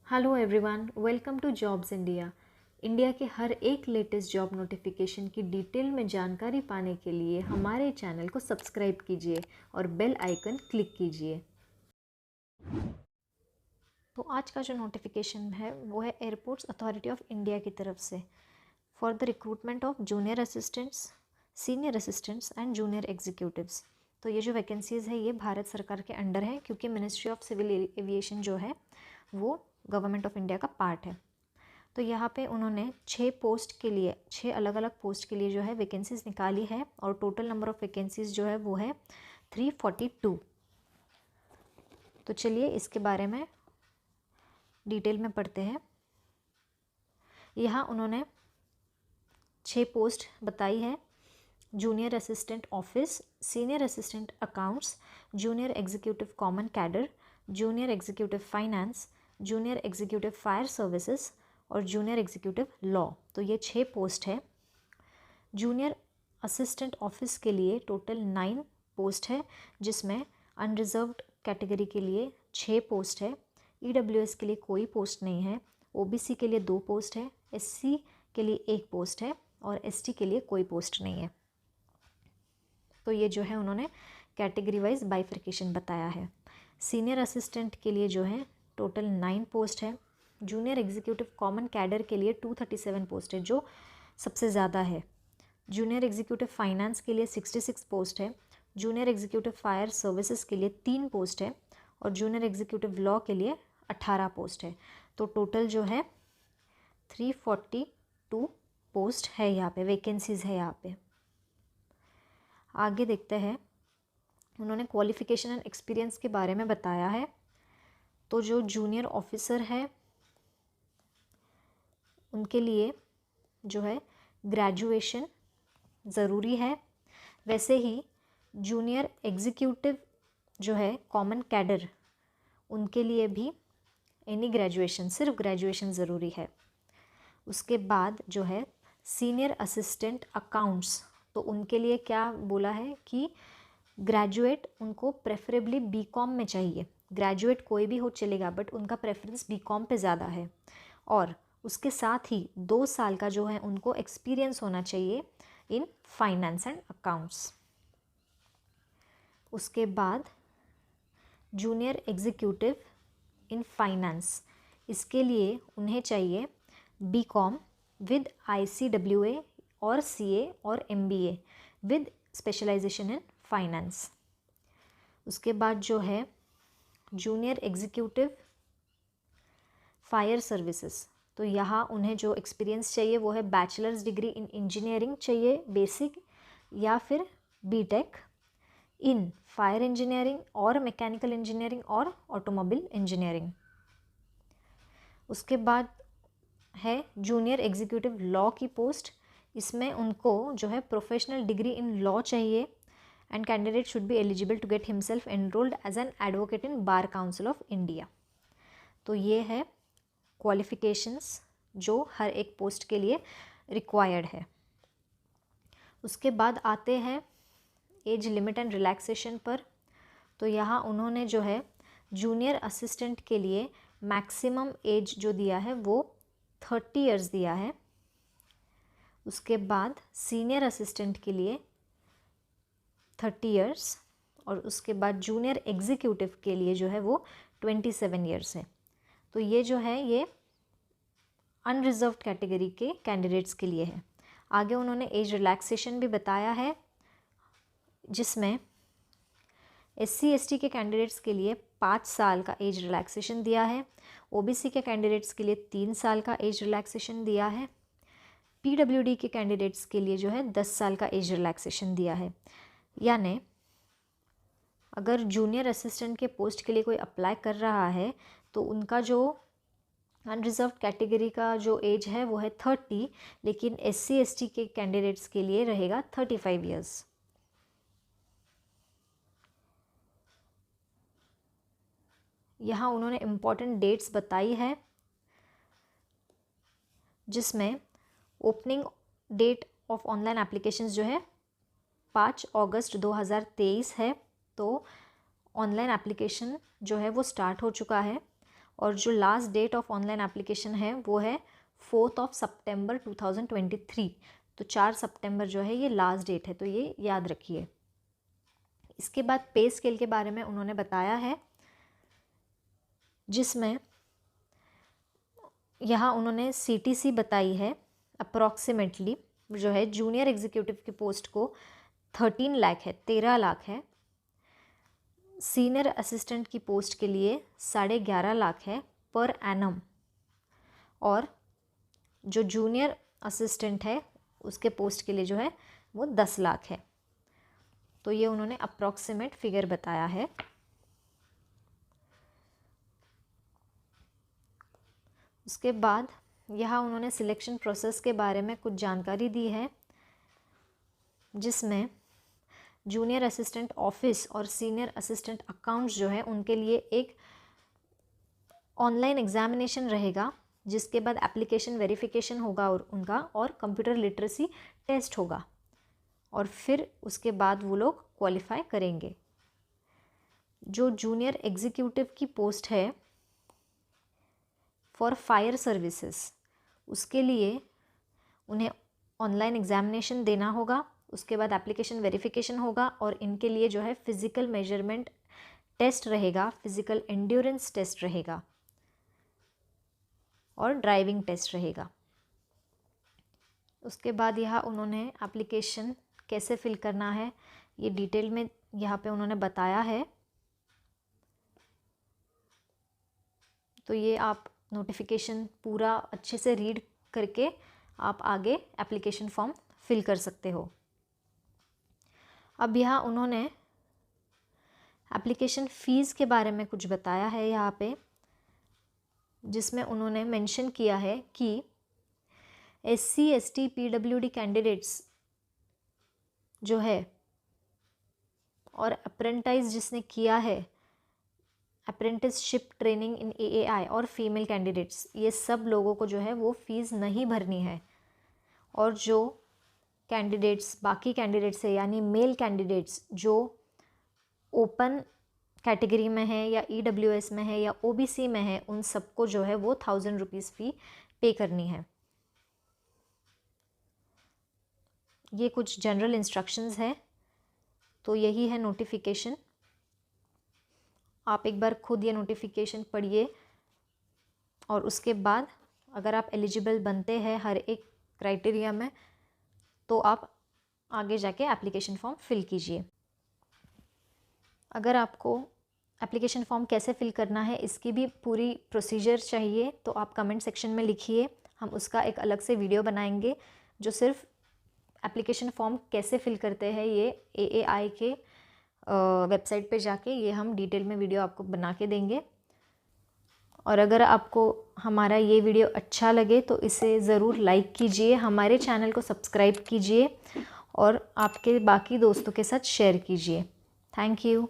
Hello everyone, welcome to jobs India. India के हर एक लेटेस्ट जॉब नोटिफिकेशन की डिटेल में जानकारी पाने के लिए हमारे चैनल को सब्सक्राइब कीजिए और बेल आइकन क्लिक कीजिए। तो आज का जो नोटिफिकेशन है वो है एयरपोर्ट्स अथॉरिटी ऑफ इंडिया की तरफ से for the recruitment of junior assistants, senior assistants and junior executives. तो ये जो वैकेंसीज़ है ये भारत सरकार के अंडर है, क्योंकि मिनिस्ट्री ऑफ सिविल एविएशन जो है वो गवर्नमेंट ऑफ इंडिया का पार्ट है। तो यहाँ पे उन्होंने 6 अलग अलग पोस्ट के लिए जो है वैकेंसीज निकाली है और टोटल नंबर ऑफ़ वैकेंसीज जो है वो है 342। तो चलिए इसके बारे में डिटेल में पढ़ते हैं। यहाँ उन्होंने 6 पोस्ट बताई है: junior assistant office, senior assistant accounts, junior executive common cadre, junior executive finance, junior executive fire services और जूनियर एग्जीक्यूटिव लॉ। तो ये 6 पोस्ट है। जूनियर असिस्टेंट ऑफिस के लिए टोटल 9 पोस्ट है, जिसमें अनरिजर्व्ड कैटेगरी के लिए 6 पोस्ट है, ईडब्ल्यूएस के लिए कोई पोस्ट नहीं है, ओबीसी के लिए 2 पोस्ट है, एससी के लिए 1 पोस्ट है और एसटी के लिए कोई पोस्ट नहीं है। तो ये जो है उन्होंने कैटेगरी वाइज बाइफर्केशन बताया है। सीनियर असिस्टेंट के लिए जो है टोटल 9 पोस्ट है। जूनियर एग्जीक्यूटिव कॉमन कैडर के लिए 237 पोस्ट है, जो सबसे ज़्यादा है। जूनियर एग्जीक्यूटिव फाइनेंस के लिए 66 पोस्ट है। जूनियर एग्जीक्यूटिव फायर सर्विसेज के लिए 3 पोस्ट है और जूनियर एग्जीक्यूटिव लॉ के लिए 18 पोस्ट है। तो टोटल जो है 342 पोस्ट है, यहाँ पे वैकेंसीज़ है यहाँ पे। आगे देखते हैं, उन्होंने क्वालिफ़िकेशन एंड एक्सपीरियंस के बारे में बताया है। तो जो जूनियर ऑफिसर है उनके लिए जो है ग्रेजुएशन ज़रूरी है। वैसे ही जूनियर एग्जीक्यूटिव जो है कॉमन कैडर, उनके लिए भी एनी ग्रेजुएशन, सिर्फ ग्रेजुएशन ज़रूरी है। उसके बाद जो है सीनियर असिस्टेंट अकाउंट्स, तो उनके लिए क्या बोला है कि ग्रेजुएट उनको प्रेफरेबली बीकॉम में चाहिए। ग्रेजुएट कोई भी हो चलेगा, बट उनका प्रेफरेंस बीकॉम पे ज़्यादा है। और उसके साथ ही 2 साल का जो है उनको एक्सपीरियंस होना चाहिए इन फाइनेंस एंड अकाउंट्स। उसके बाद जूनियर एग्जीक्यूटिव इन फाइनेंस, इसके लिए उन्हें चाहिए बीकॉम विद ICWA और CA और MBA with specialization in finance. उसके बाद जो है जूनियर एग्जीक्यूटिव फायर सर्विसेज, तो यहाँ उन्हें जो एक्सपीरियंस चाहिए वो है बैचलर्स डिग्री इन इंजीनियरिंग चाहिए बेसिक, या फिर बीटेक इन फायर इंजीनियरिंग और मैकेनिकल इंजीनियरिंग और ऑटोमोबाइल इंजीनियरिंग। उसके बाद है जूनियर एग्जीक्यूटिव लॉ की पोस्ट, इसमें उनको जो है प्रोफेशनल डिग्री इन लॉ चाहिए and candidate should be eligible to get himself enrolled as an advocate in bar council of India. तो ये है क्वालिफिकेशंस जो हर एक पोस्ट के लिए रिक्वायर्ड है। उसके बाद आते हैं एज लिमिट एंड रिलैक्सेशन पर। तो यहाँ उन्होंने जो है जूनियर असिस्टेंट के लिए मैक्सिमम एज जो दिया है वो 30 इयर्स दिया है। उसके बाद सीनियर असिस्टेंट के लिए 30 इयर्स और उसके बाद जूनियर एग्जीक्यूटिव के लिए जो है वो 27 इयर्स है। तो ये जो है ये अनरिजर्व्ड कैटेगरी के कैंडिडेट्स के लिए है। आगे उन्होंने एज रिलैक्सेशन भी बताया है, जिसमें SC ST के कैंडिडेट्स के लिए 5 साल का एज रिलैक्सेशन दिया है, OBC के कैंडिडेट्स के लिए 3 साल का एज रिलैक्सेशन दिया है, PWD के कैंडिडेट्स के लिए जो है 10 साल का एज रिलैक्सेशन दिया है। यानी अगर जूनियर असिस्टेंट के पोस्ट के लिए कोई अप्लाई कर रहा है तो उनका जो अनरिजर्व्ड कैटेगरी का जो एज है वो है 30, लेकिन SC ST के कैंडिडेट्स के लिए रहेगा 35 इयर्स। यहाँ उन्होंने इम्पॉर्टेंट डेट्स बताई है, जिसमें opening date of online applications जो है 5 अगस्त 2023 है। तो ऑनलाइन एप्लीकेशन जो है वो स्टार्ट हो चुका है और जो last date of online application है वो है 4 सितंबर 2023। तो 4 सितंबर जो है ये लास्ट डेट है, तो ये याद रखिए। इसके बाद पे स्केल के बारे में उन्होंने बताया है, जिसमें यहाँ उन्होंने CTC बताई है। अप्रॉक्सीमेटली जो है जूनियर एग्जीक्यूटिव की पोस्ट को 13 लाख है, 13 लाख है। सीनियर असिस्टेंट की पोस्ट के लिए 11.5 लाख है पर एनम, और जो जूनियर असिस्टेंट है उसके पोस्ट के लिए जो है वो 10 लाख है। तो ये उन्होंने अप्रॉक्सीमेट फिगर बताया है। उसके बाद यहाँ उन्होंने सिलेक्शन प्रोसेस के बारे में कुछ जानकारी दी है, जिसमें जूनियर असिस्टेंट ऑफिस और सीनियर असिस्टेंट अकाउंट्स जो है उनके लिए एक ऑनलाइन एग्जामिनेशन रहेगा, जिसके बाद एप्लीकेशन वेरिफिकेशन होगा और उनका और कंप्यूटर लिटरेसी टेस्ट होगा, और फिर उसके बाद वो लोग क्वालिफाई करेंगे। जो जूनियर एग्जीक्यूटिव की पोस्ट है फॉर फायर सर्विसेज, उसके लिए उन्हें ऑनलाइन एग्जामिनेशन देना होगा, उसके बाद एप्लीकेशन वेरिफिकेशन होगा, और इनके लिए जो है फिज़िकल मेजरमेंट टेस्ट रहेगा, फिज़िकल एंड्योरेंस टेस्ट रहेगा और ड्राइविंग टेस्ट रहेगा। उसके बाद यहाँ उन्होंने एप्लीकेशन कैसे फिल करना है ये डिटेल में यहाँ पे उन्होंने बताया है। तो ये आप नोटिफिकेशन पूरा अच्छे से रीड करके आप आगे एप्लीकेशन फॉर्म फिल कर सकते हो। अब यहाँ उन्होंने एप्लीकेशन फ़ीस के बारे में कुछ बताया है यहाँ पे, जिसमें उन्होंने मेंशन किया है कि SC ST PWD कैंडिडेट्स जो है और अप्रेंटाइज जिसने किया है, अप्रेंटिसशिप ट्रेनिंग इन AAI और फीमेल कैंडिडेट्स, ये सब लोगों को जो है वो फ़ीस नहीं भरनी है। और जो कैंडिडेट्स बाकी कैंडिडेट्स है यानी मेल कैंडिडेट्स जो ओपन कैटेगरी में है या EWS में है या OBC में है, उन सबको जो है वो 1000 रुपीज़ फ़ी पे करनी है। ये कुछ जनरल इंस्ट्रक्शंस है। तो यही है नोटिफिकेशन। आप एक बार खुद ये नोटिफिकेशन पढ़िए, और उसके बाद अगर आप एलिजिबल बनते हैं हर एक क्राइटेरिया में, तो आप आगे जाके एप्लीकेशन फॉर्म फिल कीजिए। अगर आपको एप्लीकेशन फॉर्म कैसे फिल करना है इसकी भी पूरी प्रोसीजर चाहिए तो आप कमेंट सेक्शन में लिखिए, हम उसका एक अलग से वीडियो बनाएंगे जो सिर्फ एप्लीकेशन फॉर्म कैसे फिल करते हैं ये AAI के वेबसाइट पे जाके ये हम डिटेल में वीडियो आपको बना के देंगे। और अगर आपको हमारा ये वीडियो अच्छा लगे तो इसे ज़रूर लाइक कीजिए, हमारे चैनल को सब्सक्राइब कीजिए और आपके बाकी दोस्तों के साथ शेयर कीजिए। Thank you.